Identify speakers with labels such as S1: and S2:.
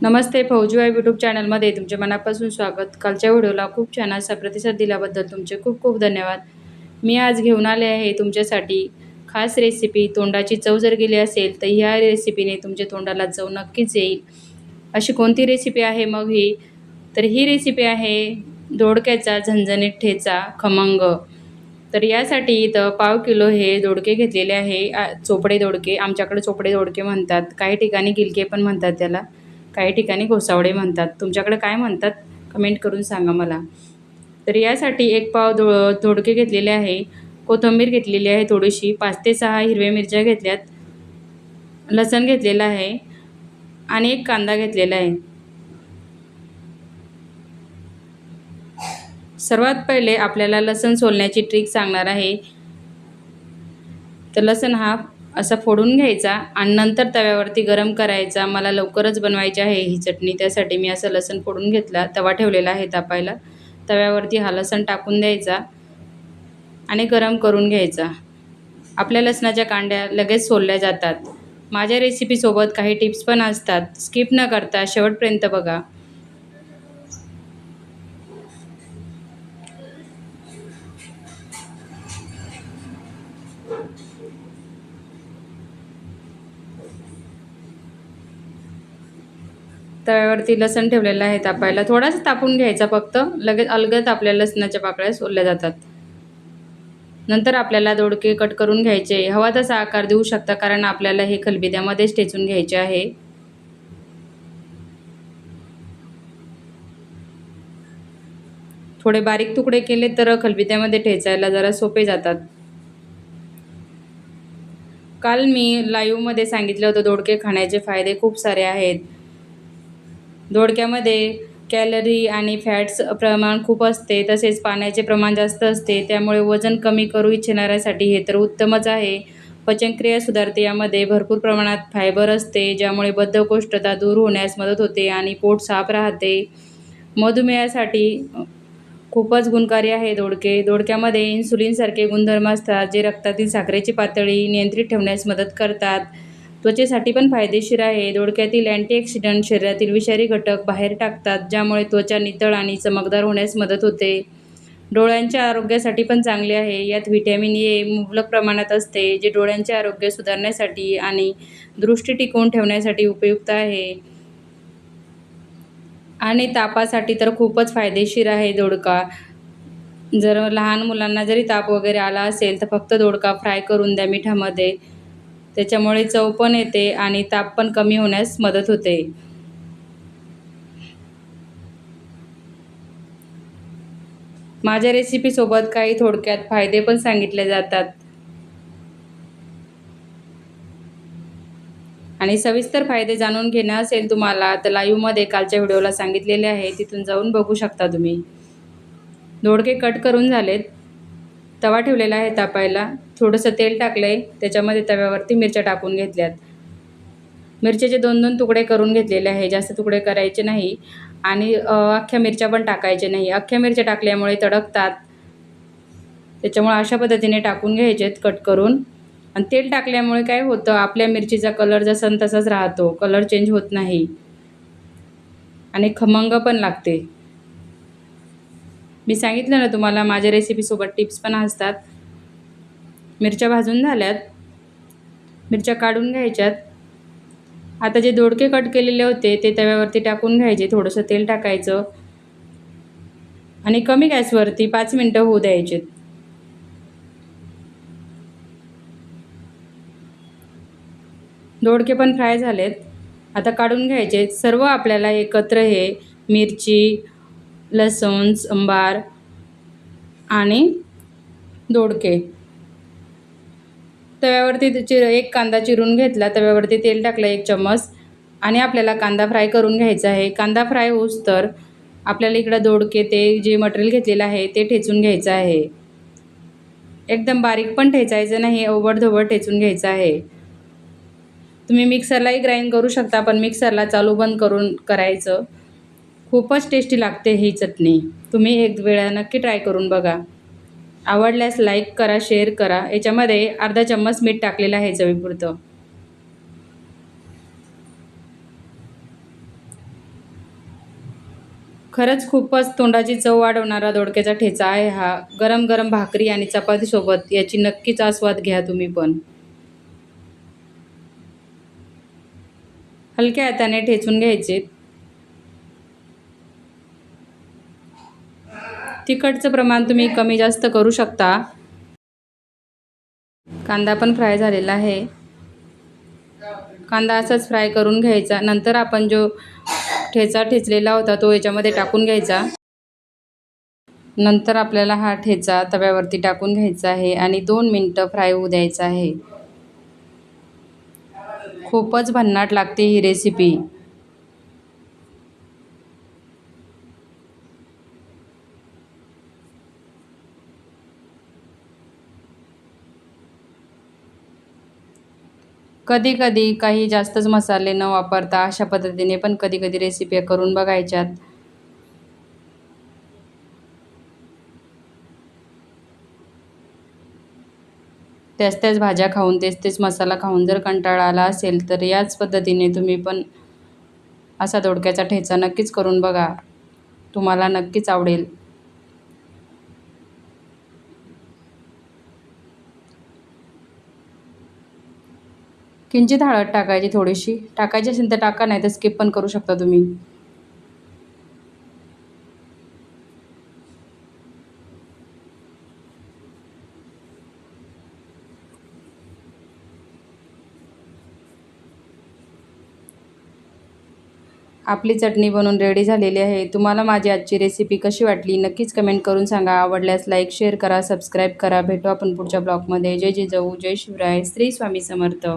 S1: नमस्ते फौजी vibe YouTube चॅनलमध्ये तुमचे मनापासून स्वागत। कालच्या व्हिडिओला खूप छान असा प्रतिसाद दिल्याबद्दल तुमचे खूप खूप धन्यवाद। मी आज घेऊन आले आहे तुमच्यासाठी खास रेसिपी। तोंडाची चव जर गेली असेल तर ह्या रेसिपीने तुमच्या तोंडाला चव नक्कीच येईल। अशी कोणती रेसिपी आहे मग ही? तर ही रेसिपी आहे दोडक्याचा झणझणीत ठेचा खमंग। तर यासाठी इथं पाव किलो हे दोडके घेतलेले आहे। चोपडे दोडके, आमच्याकडे चोपडे दोडके म्हणतात, काही ठिकाणी गिलके पण म्हणतात त्याला, काही ठिकाणी घोसावडे म्हणतात। तुमच्याकडे काय म्हणतात कमेंट करून सांगा मला। तर यासाठी एक पाव दोडके घेतलेले आहे, कोथिंबीर घेतलेली आहे थोडीशी, 5 ते 6 हिरव्या मिरच्या घेतल्यात, लसण घेतलेला आहे आणि एक कांदा घेतलेला आहे। सर्वात पहिले आपल्याला लसण सोलण्याची ट्रिक सांगणार आहे। तर लसण हा असा फोडून घ्यायचा आणि नंतर तव्यावरती गरम करायचा। मला लवकरच बनवायची आहे ही चटणी, त्यासाठी मी असं लसण फोडून घेतला, तवा ठेवलेला आहे तापायला, तव्यावरती हा लसण टाकून द्यायचा आणि गरम करून घ्यायचा। आपल्या लसणाच्या कांड्या लगेच सोलल्या जातात। माझ्या रेसिपीसोबत काही टिप्स पण असतात, स्किप न करता शेवटपर्यंत बघा। तव्यावरती लसण ठेवलेलं आहे तापायला, थोडासा तापून घ्यायचा फक्त, लगेच अलगद आपल्या लसणाच्या पाकळ्या सोलल्या जातात। नंतर आपल्याला दोडके कट करून घ्यायचे, हवा तसा आकार देऊ शकता, कारण आपल्याला हे खलबत्यामध्येच ठेचून घ्यायचे आहे। थोडे बारीक तुकडे केले तर खलबत्यामध्ये ठेचायला जरा सोपे जातात। काल मी लाईव्हमध्ये सांगितलं होतं दोडके खाण्याचे फायदे खूप सारे आहेत। दोडक्यामध्ये कॅलरी आणि फॅट्स प्रमाण खूप असते, तसेच पाण्याचे प्रमाण जास्त असते, त्यामुळे वजन कमी करू इच्छिणाऱ्यासाठी हे तर उत्तमच आहे। पचनक्रिया सुधारते, यामध्ये भरपूर प्रमाणात फायबर असते, ज्यामुळे बद्धकोष्ठता दूर होण्यास मदत होते आणि पोट साफ राहते। मधुमेहासाठी खूपच गुणकारी आहे दोडके। दोडक्यामध्ये इन्सुलिनसारखे गुणधर्म असतात, जे रक्तातील साखरेची पातळी नियंत्रित ठेवण्यास मदत करतात। त्वचेसाठी पण फायदेशीर आहे। दोडक्यातील अँटीऑक्सिडंट शरीरातील विषारी घटक बाहेर टाकतात, ज्यामुळे त्वचा नितळ आणि चमकदार होण्यास मदत होते। डोळ्यांच्या आरोग्यासाठी पण चांगले आहे। यात व्हिटॅमिन ए मुबलक प्रमाणात असते, जे डोळ्यांचे आरोग्य सुधारण्यासाठी आणि दृष्टी टिकवून ठेवण्यासाठी उपयुक्त आहे। आणि तापासाठी तर खूपच फायदेशीर आहे दोडका। जर लहान मुलांना जरी ताप वगैरे आला असेल तर फक्त दोडका फ्राय करून द्या मिठामध्ये, त्याच्यामुळे चव पण येते आणि ताप पण कमी होण्यास मदत होते। माझ्या रेसिपीसोबत काही थोडक्यात फायदे पण सांगितले जातात आणि सविस्तर फायदे जाणून घेणं असेल तुम्हाला तर लाईव्हमध्ये कालच्या व्हिडिओला सांगितलेले आहे, तिथून जाऊन बघू शकता तुम्ही। दोडके कट करून झालेत, तवा ठेवलेला आहे तापायला, थोडंसं तेल टाकलंय, त्याच्यामध्ये तव्यावरती मिरच्या टाकून घेतल्यात। मिरच्याचे 2-2 तुकडे करून घेतलेले आहे, जास्त तुकडे करायचे नाही आणि अख्ख्या मिरच्या पण टाकायचे नाही, अख्ख्या मिरच्या टाकल्यामुळे तडकतात, त्याच्यामुळे अशा पद्धतीने टाकून घ्यायचेत कट करून। आणि तेल टाकल्यामुळे काय होतं, आपल्या मिरचीचा कलर जसा तसाच राहतो, कलर चेंज होत नाही आणि खमंग पण लागते। मी सांगितलं ना तुम्हाला, माझ्या रेसिपीसोबत टिप्स पण असतात। मिरच्या भाजून झाल्यात, मिरच्या काढून घ्यायच्यात। आता जे दोडके कट केलेले होते ते तव्यावरती टाकून घ्यायचे, थोडंसं तेल टाकायचं आणि कमी गॅसवरती 5 मिनिटं होऊ द्यायचे। दोडके पण फ्राय झालेत, आता काढून घ्यायचे। सर्व आपल्याला एकत्र हे मिरची, लसूण, सांबार आणि दोडके तव्यावरती एक कांदा चिरून घेतला, तव्यावरती तेल टाकलं 1 चम्मच आणि आपल्याला कांदा फ्राय करून घ्यायचा आहे। कांदा फ्राय होईस्तोवर आपल्याला इकडं दोडके ते जे मटेरियल घेतलेलं आहे ते ठेचून घ्यायचं आहे। एकदम बारीक पण ठेचायचं नाही, ओबडधोबड ठेचून घ्यायचं आहे। तुम्ही मिक्सरलाही ग्राइंड करू शकता, पण मिक्सरला चालू बंद करून करायचं। खूपच टेस्टी लागते ही चटणी, तुम्ही एक वेळा नक्की ट्राय करून बघा। आवडल्यास लाईक करा, शेअर करा। याच्यामध्ये अर्धा चम्मच मीठ टाकलेलं आहे चवीपुरतं। खरंच खूपच तोंडाची चव वाढवणारा दोडक्याचा ठेचा आहे हा. गरम गरम भाकरी आणि चपातीसोबत याची नक्कीच आस्वाद घ्या तुम्ही पण. हलक्या हाताने ठेचून घ्यायचे. तिखटचं प्रमाण तुम्ही कमी जास्त करू शकता. कांदा पण फ्राय झालेला आहे. कांदा असाच फ्राय करून घ्यायचा. नंतर आपण जो ठेचा ठेचलेला होता तो याच्यामध्ये टाकून घ्यायचा. नंतर आपल्याला हा ठेचा तव्यावरती टाकून घ्यायचा आहे आणि 2 मिनिटं फ्राय होऊ द्यायचा आहे. खूपच भन्नाट लागते ही रेसिपी. कधी-कधी काही जास्तच मसाले न वापरता अशा पद्धतीने पण कधी-कधी रेसिपी करून बघायच्यात. त्याच भाज्या खाऊन, तेच मसाला खाऊन जर कंटाळा आला असेल, तर याच पद्धतीने तुम्ही पण असा दोडक्याचा ठेचा नक्कीच करून बघा. तुम्हाला नक्कीच आवडेल. किंचित हळद टाकायची थोडीशी. टाकायची असेल तर टाका, नाही तर स्किप पण करू शकता तुम्ही. आपली चटणी बनवून रेडी झालेली आहे. तुम्हाला माझी आजची रेसिपी कशी वाटली नक्कीच कमेंट करून सांगा. आवडल्यास लाईक, शेअर करा, सबस्क्राईब करा. भेटू आपण पुढच्या ब्लॉगमध्ये. जय जिजाऊ, जय शिवराय, श्री स्वामी समर्थ.